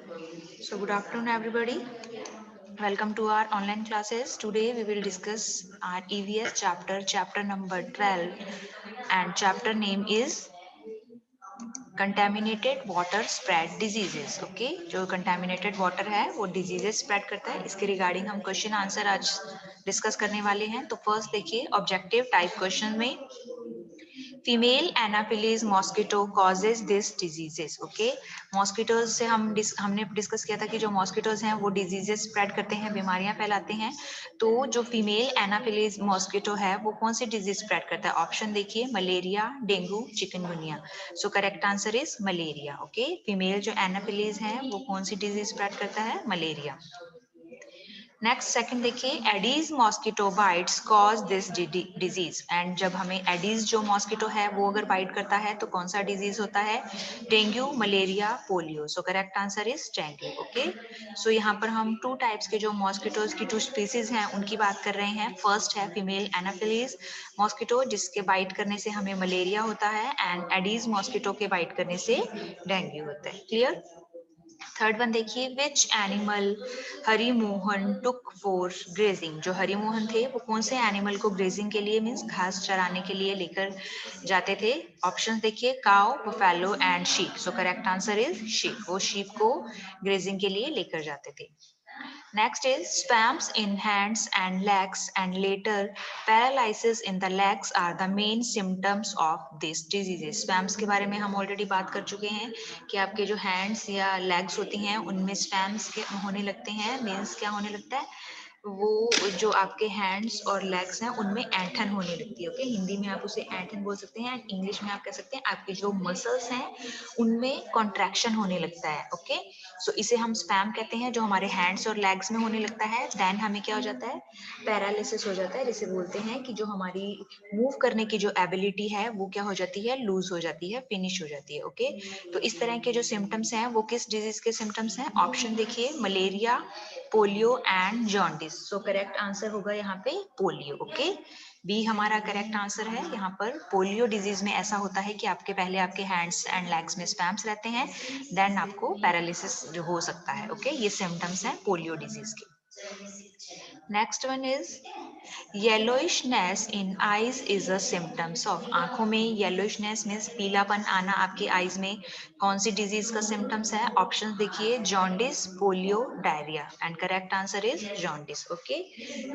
So good afternoon everybody. Welcome to our online classes. Today we will discuss our EVS chapter number 12, and chapter name is contaminated water spread diseases. Okay, जो contaminated water है वो diseases spread करता है, इसके regarding हम question answer आज discuss करने वाले हैं। तो first देखिए objective type question में female Anopheles mosquito causes this diseases. Okay, mosquitoes से हमने डिस्कस किया था कि जो मॉस्किटोज हैं वो डिजीजेस स्प्रेड करते हैं, बीमारियां फैलाते हैं। तो जो फीमेल एनाफिलीज मॉस्किटो है वो कौन सी डिजीज स्प्रेड करता है? ऑप्शन देखिए, malaria, dengue, chikungunya. So correct answer is malaria. Okay, female जो एनाफिलीज है वो कौन सी डिजीज स्प्रेड करता है? मलेरिया। नेक्स्ट सेकंड देखिए, aedes mosquito bites cause this disease. And जब हमें एडीज जो मॉस्किटो है वो अगर बाइट करता है तो कौन सा डिजीज होता है? Dengue, malaria, polio. So correct answer is dengue. Okay, so यहाँ पर हम टू टाइप्स के जो मॉस्किटोज की टू स्पीसीज हैं उनकी बात कर रहे हैं। फर्स्ट है फीमेल एनाफिलीज मॉस्किटो, जिसके बाइट करने से हमें मलेरिया होता है, एंड एडीज मॉस्किटो के बाइट करने से डेंगू होता है। क्लियर? थर्ड वन देखिए, which animal Hari Mohan took for grazing. जो हरि मोहन थे वो कौन से एनिमल को ग्रेजिंग के लिए मीन्स घास चराने के लिए लेकर जाते थे? ऑप्शन देखिए, cow, buffalo and sheep. So correct answer is sheep. वो शीप को ग्रेजिंग के लिए लेकर जाते थे। Next is spasms in hands and legs and later paralysis in the legs are the main symptoms of this disease. Spasms के बारे में हम ऑलरेडी बात कर चुके हैं कि आपके जो हैंड्स या लेग्स होती हैं उनमें स्पैम्स के होने लगते हैं। मीन्स क्या होने लगता है? वो जो आपके हैंड्स और लेग्स हैं उनमें ऐंठन होने लगती है। ओके, हिंदी में आप उसे ऐंठन बोल सकते हैं, इंग्लिश में आप कह सकते हैं आपके जो मसल्स हैं उनमें कॉन्ट्रैक्शन होने लगता है। ओके, सो इसे हम स्पैम कहते हैं, जो हमारे हैंड्स और लेग्स में होने लगता है। देन हमें क्या हो जाता है? पैरालिसिस हो जाता है, जिसे बोलते हैं कि जो हमारी मूव करने की जो एबिलिटी है वो क्या हो जाती है? लूज हो जाती है, फिनिश हो जाती है। ओके, तो इस तरह के जो सिम्टम्स हैं वो किस डिजीज के सिम्टम्स हैं? ऑप्शन देखिए, malaria, polio and jaundice. So correct answer होगा यहाँ पे पोलियो। ओके, बी हमारा करेक्ट आंसर है। यहाँ पर पोलियो डिजीज में ऐसा होता है कि आपके पहले आपके हैंड्स एंड लेग्स में स्पैम्स रहते हैं, देन आपको पैरालिसिस जो हो सकता है। ओके, ये सिम्टम्स हैं पोलियो डिजीज के। Next one is yellowishness in eyes is a symptoms of. आंखों में येलोइशनेस मीन्स पीलापन आना आपके आईज में कौन सी डिजीज का सिम्टम्स है? ऑप्शन देखिए, jaundice, polio, diarrhoea. And correct answer is jaundice. Okay,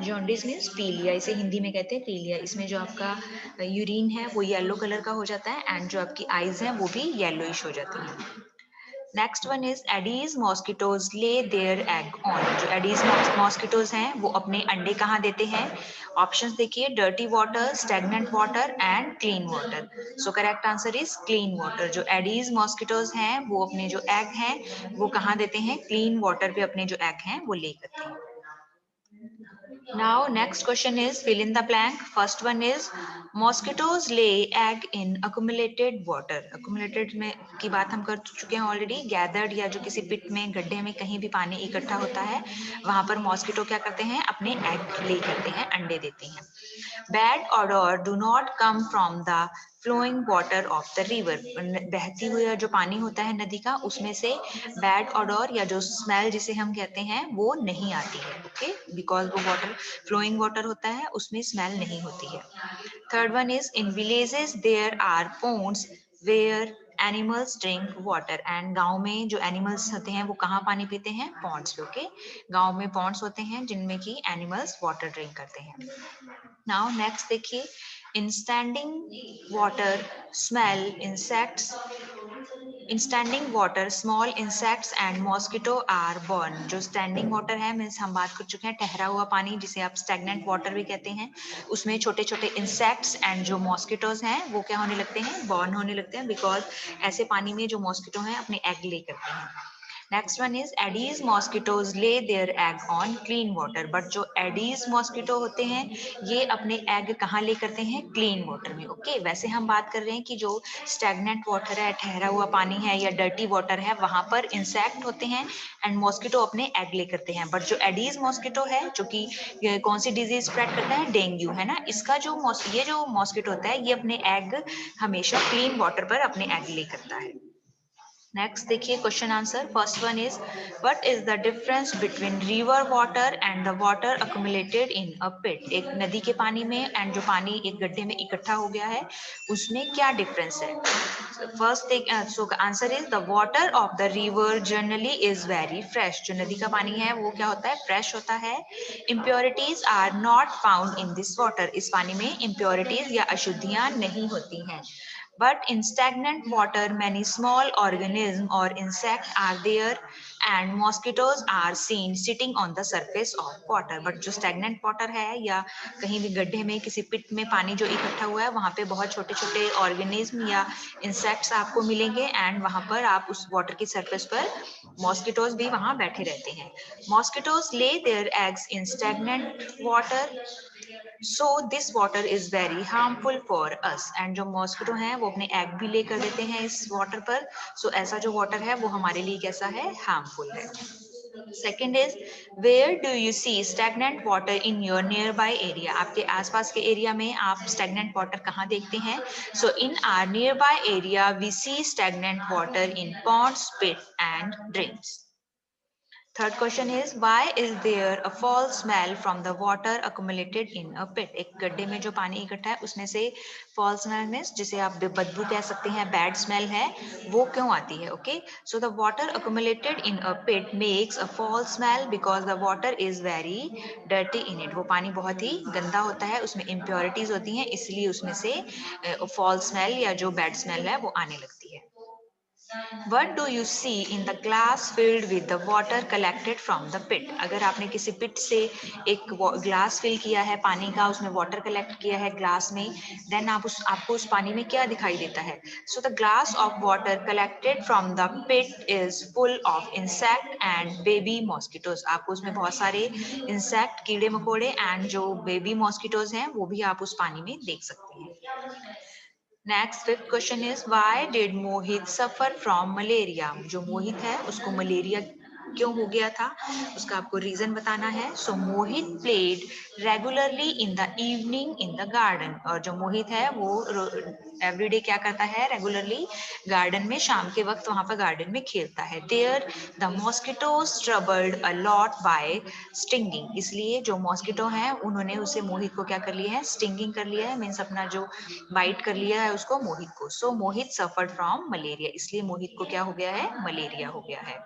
jaundice means पीलिया, इसे हिंदी में कहते हैं पीलिया। इसमें जो आपका यूरिन है वो येलो कलर का हो जाता है, एंड जो आपकी आईज हैं वो भी येलोइश हो जाती हैं। Next one is aedes mosquitoes lay their egg on. जो एडीज मॉस्किटोज हैं वो अपने अंडे कहाँ देते हैं? ऑप्शंस देखिए, dirty water, stagnant water and clean water. So correct answer is clean water. जो एडीज मॉस्किटोज हैं वो अपने जो एग हैं वो कहाँ देते हैं? क्लीन वाटर पे अपने जो एग हैं वो ले करते हैं। Now next question is fill in the blank. First one is mosquitoes lay egg in accumulated water. Accumulated में की बात हम कर चुके हैं ऑलरेडी। गैदर्ड या जो किसी पिट में, गड्ढे में कहीं भी पानी इकट्ठा होता है वहां पर मॉस्किटो क्या करते हैं? अपने एग ले करते हैं, अंडे देते हैं। Bad order do not come from the flowing water of the river. बहती हुई जो पानी होता है नदी का उसमें से बैड ऑर्डर या जो स्मेल जिसे हम कहते हैं वो नहीं आती है। ओके, बिकॉज वो वाटर फ्लोइंग वाटर होता है, उसमें स्मेल नहीं होती है। Third one is in villages there are ponds where animals drink water. And गांव में जो एनिमल्स होते हैं वो कहाँ पानी पीते हैं? पॉन्ड्स पे। ओके, गांव में पॉन्ड्स होते हैं जिनमें की एनिमल्स वाटर ड्रिंक करते हैं। नाउ नेक्स्ट देखिए, in standing water smell insects, in standing water small insects and mosquito are born. जो स्टैंडिंग वाटर है मीन्स हम बात कर चुके हैं ठहरा हुआ पानी, जिसे आप स्टैगनेंट वाटर भी कहते हैं, उसमें छोटे छोटे इंसेक्ट्स एंड जो मॉस्किटोज हैं वो क्या होने लगते हैं? बॉर्न होने लगते हैं, बिकॉज ऐसे पानी में जो मॉस्किटो हैं अपने एग ले करते हैं। Next one is aedes mosquitoes lay their egg on clean water. But जो एडीज मॉस्किटो होते हैं ये अपने एग कहाँ ले करते हैं? क्लीन वाटर में। ओके, वैसे हम बात कर रहे हैं कि जो स्टैगनेंट वाटर है, ठहरा हुआ पानी है या डर्टी वाटर है, वहां पर इंसेक्ट होते हैं एंड मॉस्किटो अपने एग ले करते हैं। बट जो एडीज मॉस्किटो है जो कि कौन सी डिजीज स्प्रेड करता है? डेंगू, है ना। इसका जो ये जो मॉस्किटो होता है ये अपने एग हमेशा क्लीन वाटर पर अपने एग ले करता है। नेक्स्ट देखिए question answer. First one is what is the difference between river water and the water accumulated in a pit. एक नदी के पानी में एंड जो पानी एक गड्ढे में इकट्ठा हो गया है उसमें क्या डिफरेंस है। First so answer is the water of the river generally is very fresh. जो नदी का पानी है वो क्या होता है, फ्रेश होता है। Impurities are not found in this water. इस पानी में इम्प्योरिटीज या अशुद्धियां नहीं होती हैं। But in stagnant water, many small organisms or insects are there and mosquitoes are seen sitting on the surface of water. But जो stagnant water है या कहीं भी गड्ढे में किसी पिट में पानी जो इकट्ठा हुआ है वहाँ पे बहुत छोटे छोटे ऑर्गेनिज्म या इंसेक्ट्स आपको मिलेंगे एंड वहाँ पर आप उस वाटर की सरफेस पर मॉस्किटोज भी वहाँ बैठे रहते हैं। Mosquitoes lay their eggs in stagnant water so this water is very harmful for us. And जो मॉस्किटो हैं वो अपने एग भी लेकर देते हैं इस वाटर पर। सो ऐसा जो वाटर है वो हमारे लिए कैसा है, हार्मफुल है। Second is where do you see stagnant water in your nearby area. आपके आसपास के एरिया में आप स्टैग्नेंट वाटर कहाँ देखते हैं। So in our nearby area we see stagnant water in ponds, pit and drains. Third question is why is there a foul smell from the water accumulated in a pit. एक गड्ढे में जो पानी इकट्ठा है उसमें से fall smell means जिसे आप बदबू कह सकते हैं, बैड स्मेल है, वो क्यों आती है। Okay, so the water accumulated in a pit makes a foul smell because the water is very dirty in it. वो पानी बहुत ही गंदा होता है, उसमें इम्प्योरिटीज होती हैं, इसलिए उसमें से फॉल स्मेल या जो बैड स्मेल है वो आने लगती है। What do you see in the glass filled with the water collected from the pit? अगर आपने किसी पिट से एक ग्लास फिल किया है पानी का, उसमें वाटर कलेक्ट किया है ग्लास में, देन आपको उस पानी में क्या दिखाई देता है। So the glass of water collected from the pit is full of insect and baby mosquitoes. आपको उसमें बहुत सारे इंसेक्ट, कीड़े मकोड़े एंड जो बेबी मॉस्किटोज हैं वो भी आप उस पानी में देख सकते हैं। Next fifth question is why did Mohit suffer from malaria. जो मोहित है उसको मलेरिया क्यों हो गया था, उसका आपको रीजन बताना है। So Mohit played regularly in the evening in the garden. और जो मोहित है वो एवरीडे क्या करता है, रेगुलरली गार्डन में शाम के वक्त वहां पर गार्डन में खेलता है। There the mosquitoes troubled a lot by stinging. इसलिए जो मॉस्किटो हैं उन्होंने उसे मोहित को क्या कर लिया है, स्टिंगिंग कर लिया है, मीन्स अपना जो बाइट कर लिया है उसको मोहित को। सो मोहित सफर्ड फ्रॉम मलेरिया, इसलिए मोहित को क्या हो गया है, मलेरिया हो गया है।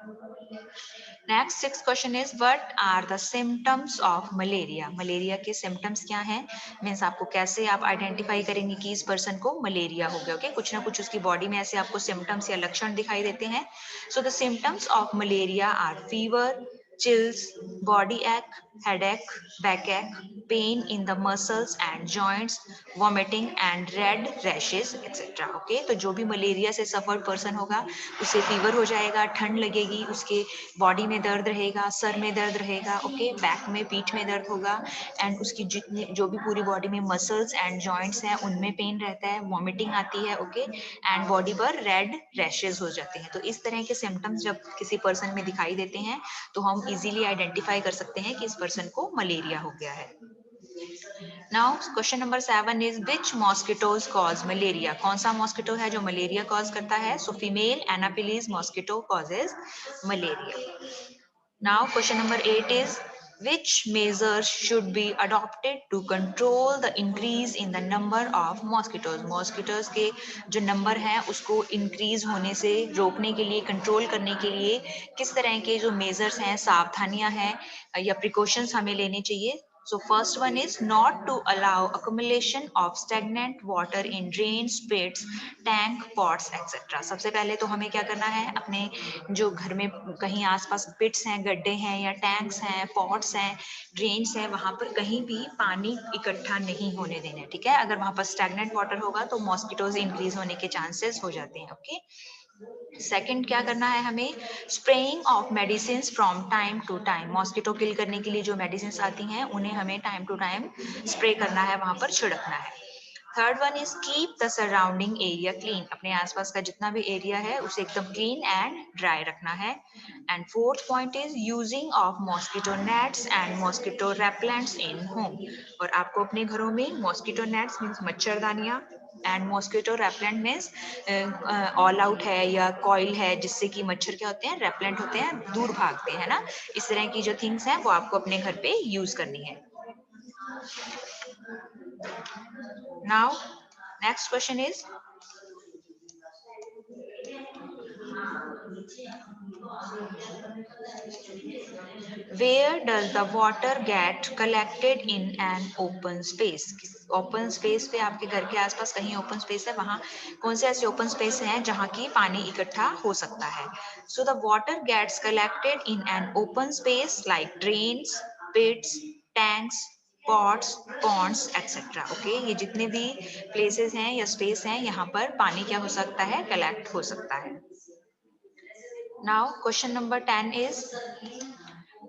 Next six question is what are the symptoms of malaria. Malaria के सिम्टम्स क्या हैं, मीन्स आपको कैसे आप आइडेंटिफाई करेंगे कि इस पर्सन को मलेरिया हो गया। ओके, कुछ ना कुछ उसकी बॉडी में ऐसे आपको सिम्टम्स या लक्षण दिखाई देते हैं। So the symptoms of malaria are fever, chills, body ache, headache, backache, pain in the muscles and joints, vomiting and red rashes, etc. Okay, तो जो भी मलेरिया से सफर पर्सन होगा उसे फीवर हो जाएगा, ठंड लगेगी, उसके बॉडी में दर्द रहेगा, सर में दर्द रहेगा, ओके, बैक में, पीठ में दर्द होगा एंड उसकी जितनी जो भी पूरी बॉडी में मसल्स एंड जॉइंट्स हैं उनमें पेन रहता है, वॉमिटिंग आती है, ओके, एंड बॉडी पर रेड रैशेज हो जाते हैं। तो इस तरह के सिम्टम्स जब किसी पर्सन में दिखाई देते हैं तो हम इजीली आइडेंटिफाई कर सकते हैं कि इस पर्सन को मलेरिया हो गया है। Now question number 7 is which mosquitoes cause malaria. कौन सा मॉस्किटो है जो मलेरिया कॉज करता है। So female Anopheles mosquito causes malaria. Now question number 8 is which measures should be adopted to control the increase in the number of mosquitoes। mosquitoes के जो number हैं उसको इंक्रीज होने से रोकने के लिए, कंट्रोल करने के लिए किस तरह के जो मेजर्स हैं, सावधानियां हैं या प्रिकॉशंस हमें लेने चाहिए। So first one is not to allow accumulation of stagnant water in drains, pits, tank, pots, etc. सबसे पहले तो हमें क्या करना है, अपने जो घर में कहीं आसपास पिट्स हैं, गड्ढे हैं या टैंक्स हैं, पॉट्स हैं, ड्रेन्स हैं, वहां पर कहीं भी पानी इकट्ठा नहीं होने देना है। ठीक है, अगर वहां पर स्टैग्नेंट वाटर होगा तो मॉस्किटोज इंक्रीज होने के चांसेस हो जाते हैं। ओके, सेकंड क्या करना है हमें, spraying of medicine from time to time. Mosquito kill करने के लिए जो मेडिसिन आती हैं उन्हें हमें टाइम टू टाइम स्प्रे करना है, वहां पर छिड़कना है। Third one is keep the surrounding area clean. अपने आसपास का जितना भी एरिया है उसे एकदम क्लीन एंड ड्राई रखना है। And fourth point is using of mosquito nets and mosquito repellents in home. और आपको अपने घरों में मॉस्किटो नेट्स मीन्स मच्छरदानियां and mosquito repellent means all out है या कॉइल है, जिससे कि मच्छर क्या होते हैं, रेपलेंट होते हैं, दूर भागते हैं ना। इस तरह की जो थिंग्स हैं वो आपको अपने घर पे यूज करनी है। Now next question is, where does the water get collected in an open space? Open space पे, आपके घर के आसपास कहीं ओपन स्पेस है, वहां कौन से ऐसे ओपन स्पेस हैं जहां की पानी इकट्ठा हो सकता है? So the water gets collected in an open space like drains, pits, tanks, pots, ponds etcetera. Okay, ये जितने भी प्लेसेस हैं या स्पेस हैं, यहाँ पर पानी क्या हो सकता है, कलेक्ट हो सकता है। Now question number 10 is,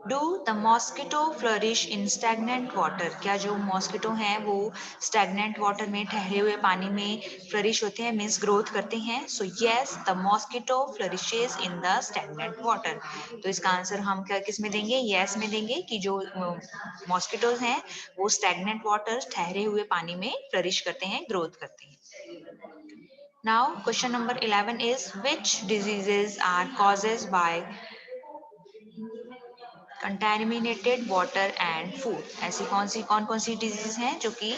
do the mosquito flourish in stagnant water? क्या जो मॉस्किटो हैं वो स्टैगनेंट वाटर में, ठहरे हुए पानी में फ्लरिश होते हैं, मीन्स ग्रोथ करते हैं? So yes, the mosquito flourishes in the stagnant water. तो इसका आंसर हम क्या किस में देंगे, यस में देंगे, कि जो मॉस्किटोज हैं वो स्टैगनेंट वाटर, ठहरे हुए पानी में फ्लरिश करते हैं, ग्रोथ करते हैं। Now question number 11 is, which diseases are caused by contaminated water and food? ऐसी कौन कौन सी डिजीज हैं जो कि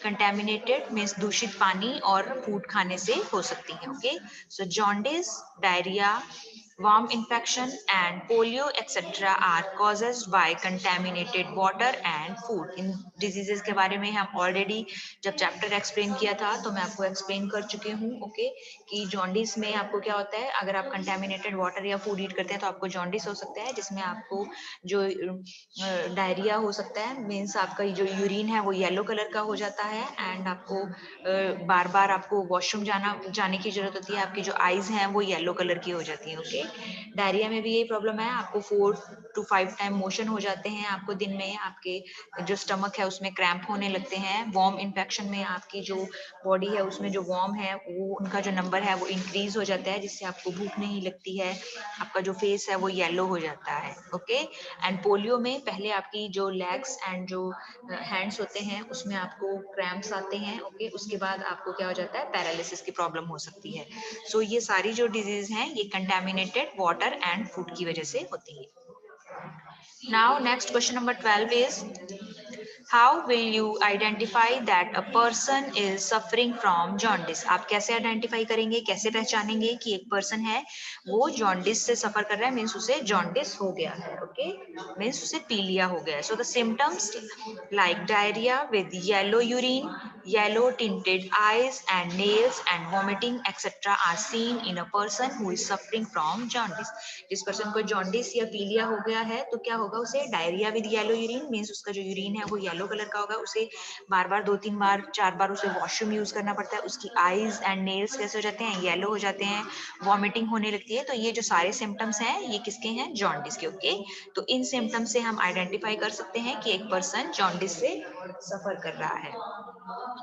कंटैमिनेटेड मीन्स दूषित पानी और फूड खाने से हो सकती हैं? Okay, so jaundice, diarrhoea, worm infection and polio etc are caused by contaminated water and food। In diseases के बारे में हम ऑलरेडी जब चैप्टर एक्सप्लेन किया था तो मैं आपको एक्सप्लेन कर चुकी हूँ। ओके, कि जॉन्डिस में आपको क्या होता है, अगर आप कंटेमिनेटेड वाटर या फूड ईट करते हैं तो आपको जॉन्डिस हो सकता है, जिसमें आपको जो डायरिया हो सकता है, मीन्स आपका जो यूरिन है वो येलो कलर का हो जाता है, एंड आपको बार बार आपको वॉशरूम जाने की जरूरत होती है, आपकी जो आईज हैं वो येलो कलर की हो जाती है। ओके, डायरिया में भी यही प्रॉब्लम है, आपको 4 to 5 टाइम मोशन हो जाते हैं आपको दिन में, आपके जो स्टमक है उसमें क्रैम्प होने लगते हैं। वॉर्म इन्फेक्शन में आपकी जो बॉडी है उसमें जो वॉर्म है वो उनका जो नंबर है वो इंक्रीज हो जाता है, जिससे आपको भूख नहीं लगती है, आपका जो फेस है वो येलो हो जाता है। ओके, एंड पोलियो में पहले आपकी जो लेग्स एंड जो हैंड्स होते हैं उसमें आपको क्रैम्प्स आते हैं। ओके, उसके बाद आपको क्या हो जाता है, पैरालिसिस की प्रॉब्लम हो सकती है। सो ये सारी जो डिजीज हैं ये कंटेमिनेटेड वाटर एंड फूड की वजह से होती है। Now next question number 12 is, how will you identify that a person is suffering from jaundice? आप कैसे आइडेंटिफाई करेंगे, कैसे पहचानेंगे कि एक पर्सन है वो जॉन्डिस से सफर कर रहा है, मीन्स उसे जॉन्डिस हो गया है? ओके, मीन्स उसे पीलिया हो गया है। So the symptoms like diarrhoea with yellow urine, yellow tinted eyes and nails and vomiting etc are seen in a person who is suffering from jaundice। जिस पर्सन को जॉन्डिस या पीलिया हो गया है तो क्या होगा, उसे diarrhoea with yellow urine, means उसका जो यूरिन है वो येलो कलर का होगा, उसे बार बार 2-3 बार 4 बार उसे वॉशरूम यूज करना पड़ता है, उसकी आईज एंड नेल्स कैसे हो जाते हैं, येलो हो जाते हैं, वॉमिटिंग होने लगती है। तो ये जो सारे सिम्टम्स हैं ये किसके हैं, जॉन्डिस के। ओके, तो इन सिम्टम्स से हम आइडेंटिफाई कर सकते हैं कि एक पर्सन जॉन्डिस से सफर कर रहा है।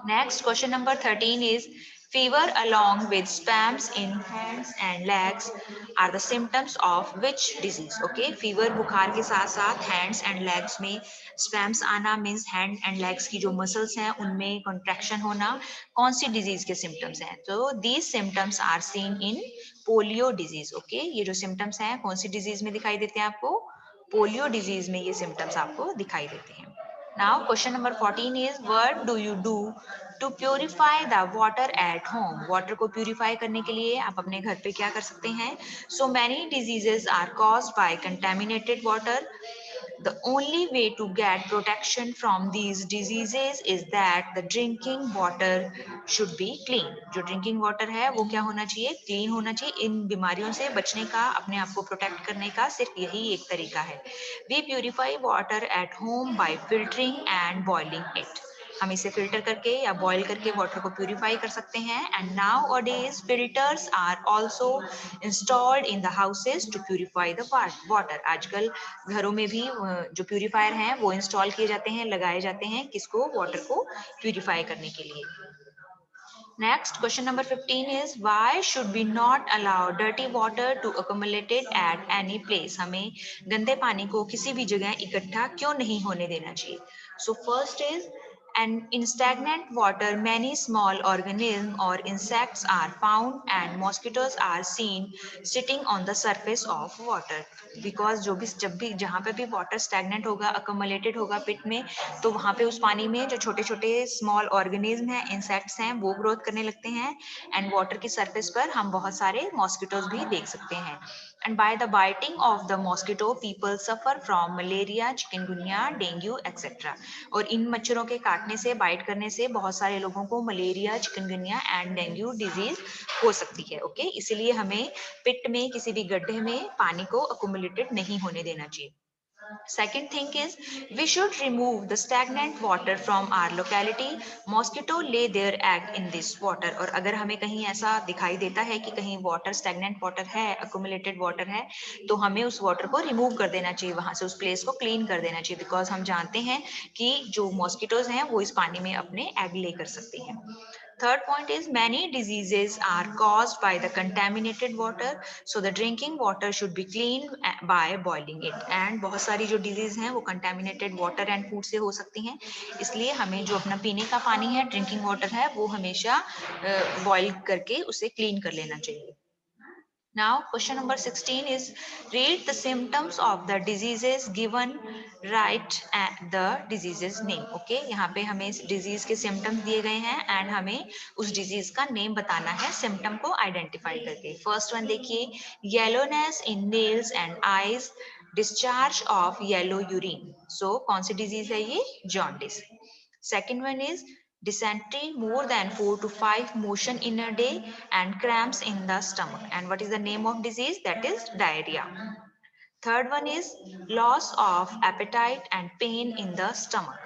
Next, question number 13 is, fever along with spasms in hands and legs are the symptoms of which disease? Okay, fever बुखार के साथ साथ hands and legs में spasms आना means hand and legs की जो muscles हैं उनमें contraction होना कौन सी disease के symptoms हैं? तो these symptoms are seen in polio disease। Okay, ये जो symptoms हैं कौन सी disease में दिखाई देते हैं आपको? पोलियो डिजीज में ये सिम्टम्स आपको दिखाई देते हैं। Now question number 14 is, what do you do to purify the water at home? Water को प्यूरिफाई करने के लिए आप अपने घर पे क्या कर सकते हैं? So many diseases are caused by contaminated water. The only way to get protection from these diseases is that the drinking water should be clean। जो ड्रिंकिंग वाटर है वो क्या होना चाहिए, क्लीन होना चाहिए। इन बीमारियों से बचने का, अपने आप को प्रोटेक्ट करने का सिर्फ यही एक तरीका है। We purify water at home by filtering and boiling it। हम इसे फिल्टर करके या बॉईल करके वाटर को प्यूरिफाई कर सकते हैं। And nowadays filters are also installed in the houses to purify the water. आजकल घरों में भी जो प्यूरिफायर हैं वो इंस्टॉल किए जाते हैं, लगाए जाते हैं, किसको, वाटर को प्यूरिफाई करने के लिए। Next, question number 15 is, why should we not allow dirty water to accumulate at any place? हमें गंदे पानी को किसी भी जगह इकट्ठा क्यों नहीं होने देना चाहिए? So first is, And in stagnant water, many small organisms or insects are found and mosquitoes are seen sitting on the surface of water. Because जब भी जहाँ पे भी वाटर स्टैग्नेंट होगा, अकोमोलेटेड होगा पिट में, तो वहाँ पे उस पानी में जो छोटे छोटे स्मॉल ऑर्गेनिज्म हैं, इंसेक्ट्स हैं, वो ग्रोथ करने लगते हैं एंड वाटर की सरफेस पर हम बहुत सारे मॉस्किटोज भी देख सकते हैं. And by the biting of the mosquito, people suffer from malaria, chikungunya, dengue, etc. और इन मच्छरों के काटने से, बाइट करने से बहुत सारे लोगों को malaria, chikungunya and dengue disease हो सकती है. ओके, इसीलिए हमें पिट में, किसी भी गड्ढे में पानी को अकुमुलेटेड नहीं होने देना चाहिए. Second thing is, we should remove the stagnant water from our locality. Mosquito lay their egg in this water. और अगर हमें कहीं ऐसा दिखाई देता है कि कहीं वाटर स्टैग्नेंट वाटर है, accumulated वाटर है, तो हमें उस वाटर को रिमूव कर देना चाहिए, वहां से उस प्लेस को क्लीन कर देना चाहिए. बिकॉज हम जानते हैं कि जो मॉस्किटोज हैं वो इस पानी में अपने एग ले कर सकते हैं. Third point is, many diseases are caused by the contaminated water, so the drinking water should be cleaned by boiling it. And बहुत सारी जो disease हैं वो contaminated water and food से हो सकती हैं, इसलिए हमें जो अपना पीने का पानी है, drinking water है, वो हमेशा boil करके उसे clean कर लेना चाहिए. Now, question number 16 is, read the symptoms of the diseases given, write the diseases name. Okay, यहाँ पे हमें disease के symptoms दिए गए हैं and हमें उस disease का name बताना है symptom को identify करके. First one देखिए, yellowness in nails and eyes, discharge of yellow urine. So कौन सी disease है ये? Jaundice. Second one is dysentery, more than 4 to 5 motion in a day and cramps in the stomach. And what is the name of disease? That is diarrhea. Third one is loss of appetite and pain in the stomach.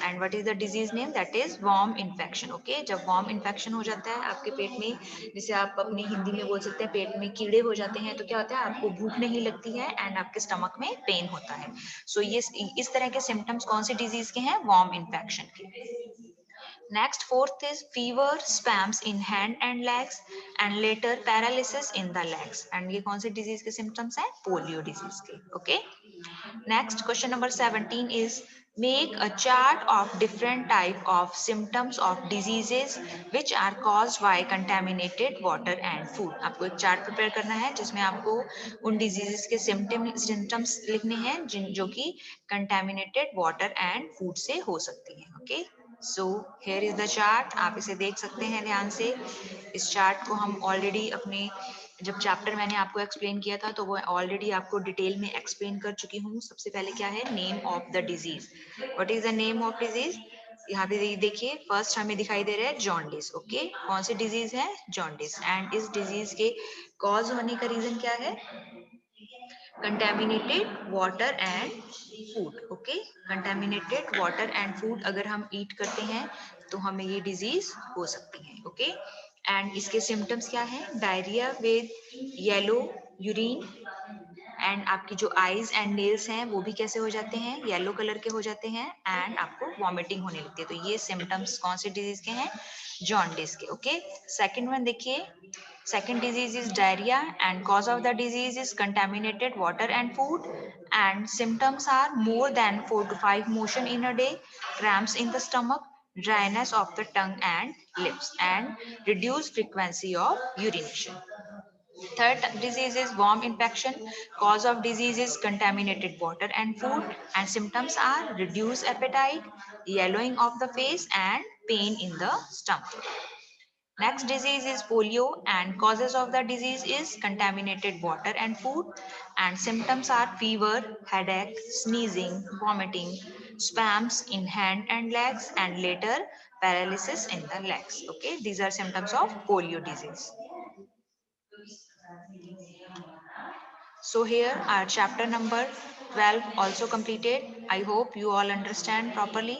And what is the disease name? That is worm infection. Okay, जब worm infection हो जाता है आपके पेट में, जिसे आप अपनी हिंदी में बोल सकते हैं पेट में कीड़े हो जाते हैं, तो क्या होता है, आपको भूख नहीं लगती है एंड आपके स्टमक में पेन होता है. सो ये इस तरह के सिम्टम्स कौन सी डिजीज के हैं? वर्म इन्फेक्शन के. Next, fourth is fever, spasms in hand and legs, and later paralysis in the legs. And ये कौन सी disease के symptoms हैं? Polio disease के. Okay. Next, question number 17 is, make a chart of different type of symptoms of diseases which are caused by contaminated water and food. आपको एक chart prepare करना है जिसमें आपको उन diseases के symptoms लिखने हैं जो कि contaminated water and food से हो सकती हैं. Okay. So here is the chart. आप इसे देख सकते हैं ध्यान से. इस चार्ट को हम ऑलरेडी अपने जब चैप्टर मैंने आपको एक्सप्लेन किया था तो वो ऑलरेडी आपको डिटेल में एक्सप्लेन कर चुकी हूँ. सबसे पहले क्या है? Name of the disease. What is the name of disease? यहाँ पे देखिए, फर्स्ट हमें दिखाई दे रहा है जॉन्डिस. ओके, कौन सी डिजीज है? जॉन्डिस. एंड इस डिजीज के कॉज होने का रीजन क्या है? Contaminated water and food. Okay, contaminated water and food अगर हम ईट करते हैं तो हमें ये डिजीज हो सकती है. ओके, एंड इसके सिम्टम्स क्या है? Diarrhoea with yellow urine, and आपकी जो आईज एंड नेल्स हैं वो भी कैसे हो जाते हैं? येलो कलर के हो जाते हैं एंड आपको वॉमिटिंग होने लगती है. तो ये सिम्टम्स कौन से डिजीज के हैं? जॉन्डिस के. ओके, सेकंड वन देखिए. Second disease is diarrhea and cause of the disease is contaminated water and food, and symptoms are more than 4 to 5 motion in a day, cramps in the stomach, dryness of the tongue and lips, and reduced frequency of urination. Third disease is worm infection. Cause of disease is contaminated water and food, and symptoms are reduced appetite, yellowing of the face, and pain in the stomach. Next disease is polio, and causes of the disease is contaminated water and food, and symptoms are fever, headache, sneezing, vomiting, spasms in hand and legs, and later paralysis in the legs. Okay, these are symptoms of polio disease. So here our chapter number 12 also completed. I hope you all understand properly.